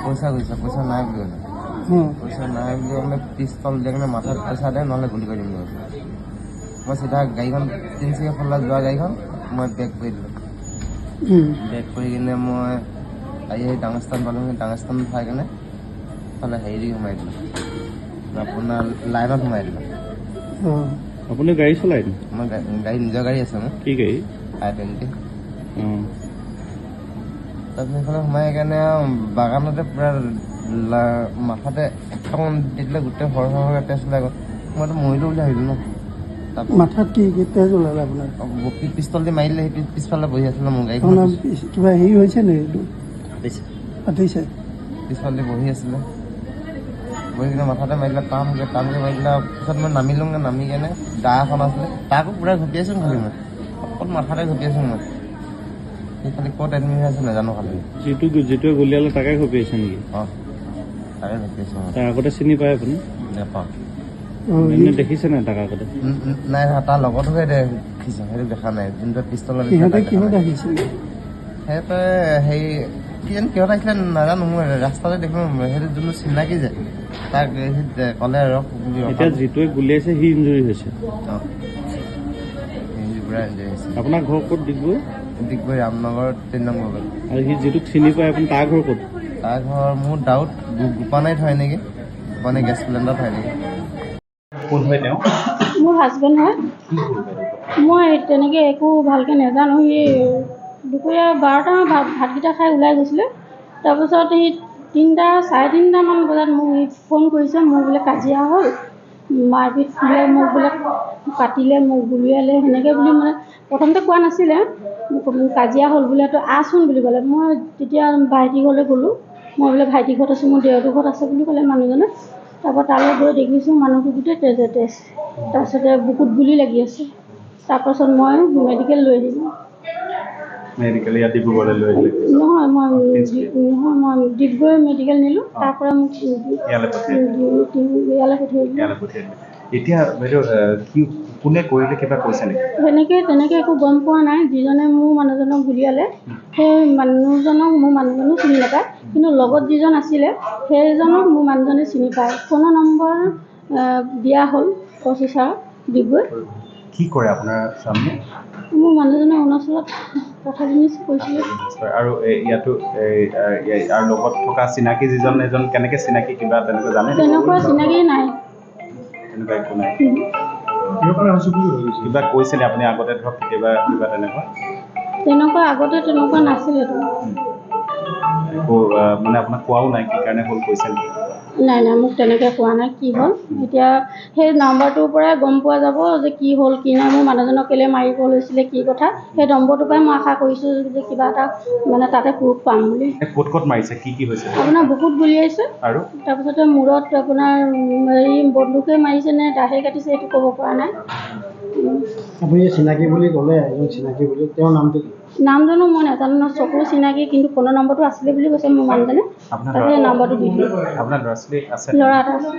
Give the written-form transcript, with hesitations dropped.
পইচা কৈছে, পইচা নাই বুলি কৈছে। পইচা নাই বুলি মানে পিস্তল দিয়ে কিনে মাথাত পইচা দে নহ'লে গুলি কৰি দিম বুলি কৈছে। মই চিধা গাড়ীখন তিনিচুকীয়া ফালে যোৱা গাড়ীখন মই বেক কৰি দিলোঁ। বেক কৰি কিনে মই আহি ডাঙৰ স্থান পালোঁহি। ডাঙৰ স্থান পাই কিনে ফালে হেৰি সোমাই দিলোঁ, আপোনাৰ লাইনত সোমাই দিলোঁ। আপুনি গাড়ী চলাই নি? মই গাড়ী নিজৰ গাড়ী আছে মোৰ। কি গাড়ী? I-20। তাৰপিছত সেইফালে সোমাই কেনে বাগানতে পূৰা মাথাতে একদম দি দিলে, গোটেই সৰহ তেজ ওলাই গ'ল। মইতো মৰিলোঁ বুলি ভাবিলোঁ ন। মাথাত কি তেজ ওলালে আপোনাৰ? পিষ্টল দি মাৰি দিলে, সেই পিছফালে বহি আছিলে মোৰ গাড়ীখন। কিবা হেৰি হৈছে নেকি? পাতিছে পিছফালে দি বহি আছিলে, বহি কিনে মাথাতে মাৰি দিলে, টানকৈ মাৰি দিলে। পিছত মই নামিলোঁগৈ, নামি কেনে দা এখন আছিলে, তাকো পূৰা ঘপিয়াইছোঁ খালি মই, অকল মাথাতে ঘপিয়াইছোঁ মই। সেই খালি ক'ত এডমিট হৈ আছে নাজানো খালি। যিটোৱে গুলিয়ালে তাকে ঘপিয়াইছে নেকি? অঁ, তাকে ঘপিয়াইছোঁ মই। তাৰ আগতে চিনি পায় আপুনি? নেপাওঁ। এনে দেখিছে নাই তাক আগতে? নাই, তাৰ লগতহে দেখিছোঁ, সেইটো দেখা নাই। যোনটোৱে পিষ্টলত সিহঁতে কিহত আহিছিলে? সিহঁতে হেৰি কি জানো কিহত আহিছিলে নাজানো। মই ৰাস্তাতে দেখিলোঁ, সেইটো যোনটো চিনাকি যে তাক ক'লে ৰখ বুলি। এতিয়া যিটোৱে গুলিয়াইছে সি ইঞ্জুৰি হৈছে? অঁ, পূৰা ইঞ্জুৰি হৈছে। আপোনাৰ ঘৰ ক'ত? ডিগবৈ ৰামনগৰ 3 নম্বৰ গ'ল। আৰু সি যিটোক চিনি পায় আপুনি, তাৰ ঘৰ ক'ত? তাৰ ঘৰ মোৰ ডাউট গোপানাইত হয় নেকি, গোপানাই গেছ চিলিণ্ডাৰত হয় নেকি। কোন হয় তেওঁ? মোৰ হাজবেণ্ড হয়। মই তেনেকৈ একো ভালকৈ নাজানো। সি দুপৰীয়া 12টামান ভাতকেইটা খাই ওলাই গৈছিলে। তাৰপিছত সি 3:30, 3:30মান বজাত মোক ফোন কৰিছে, মোৰ বোলে কাজিয়া হ'ল, মাৰপিট বোলে, মোক বোলে কাটিলে, মোক গুলিয়ালে, সেনেকৈ বুলি মানে প্ৰথমতে কোৱা নাছিলে। কাজিয়া হ'ল বোলে, তই আহচোন বুলি ক'লে। মই তেতিয়া ভাইটি ঘৰলৈ গ'লোঁ। মই বোলে ভাইটি ঘৰত আছোঁ, মোৰ দেউতাৰ ঘৰত আছে বুলি ক'লে মানুহজনে। তাৰপৰা তালৈ গৈ দেখিছোঁ মানুহটো গোটেই তেজে তেজ, তাৰপিছতে বুকুত গুলি লাগি আছে। তাৰপাছত মই মেডিকেল লৈ আহিলোঁ। ইয়াত ডিব্ৰুগড়লৈ লৈ আহিলে? নহয়, মই ডিগবৈ মেডিকেল নিলোঁ। তাৰ পৰা মোক ইয়ালৈ পঠিয়াই দিলোঁ। এতিয়া বাইদেউ কোনে কৰিলে কিবা কৈছে নেকি? তেনেকৈ একো গম পোৱা নাই। যিজনে মোৰ মানুহজনক গুলিয়ালে সেই মানুহজনক মোৰ মানুহজনে চিনি নাপায়, কিন্তু লগত যিজন আছিলে সেইজনক মোৰ মানুহজনে চিনি পায়। ফোনৰ নম্বৰ দিয়া হ'ল প্ৰচেছাৰত ডিগবৈ। কি কৰে আপোনাৰ স্বামীয়ে? মোৰ মানুহজনে অৰুণাচলত কথা কৈছিলে। আৰু ইয়াতো আৰু লগত থকা চিনাকি যিজন, এজন কেনেকৈ চিনাকি, কিবা তেনেকৈ জানে? তেনেকুৱা চিনাকি নাই। তেনেকুৱা একো নাই। কিবা কৈছিলে আপুনি আগতে, ধৰক কেতিয়াবা কিবা তেনেকুৱা আগতে তেনেকুৱা নাছিলেতো। একো মানে আপোনাক কোৱাও নাই কি কাৰণে হ'ল, কৈছে নেকি? নাই, মোক তেনেকৈ কোৱা নাই কি হ'ল। এতিয়া সেই নাম্বাৰটোৰ পৰাই গম পোৱা যাব যে কি হ'ল কি নাই, মোৰ মানুহজনক কেলৈ মাৰিব লৈছিলে, কি কথা। সেই নম্বৰটোৰ পৰাই মই আশা কৰিছোঁ যে কিবা এটা মানে তাতে প্ৰুফ পাম বুলি। ক'ত মাৰিছে, কি হৈছে? আপোনাৰ বুকুত গুলিয়াইছে, আৰু তাৰপিছতে মূৰত আপোনাৰ হেৰি বন্দুকে মাৰিছে নে দাহে কাটিছে, সেইটো ক'ব পৰা নাই। আপুনি চিনাকি বুলি ক'লে, এজন চিনাকি বুলি, তেওঁৰ নামটো কি? নামজনো মই নাজানো ন, চকুৰ চিনাকি, কিন্তু ফোনৰ নম্বৰটো আছিলে বুলি কৈছে মোৰ মানুহজনে। তাকে নাম্বাৰটো দি দিলোঁ। আপোনাৰ ল'ৰা ছোৱালী আছে? ল'ৰা এটা আছে।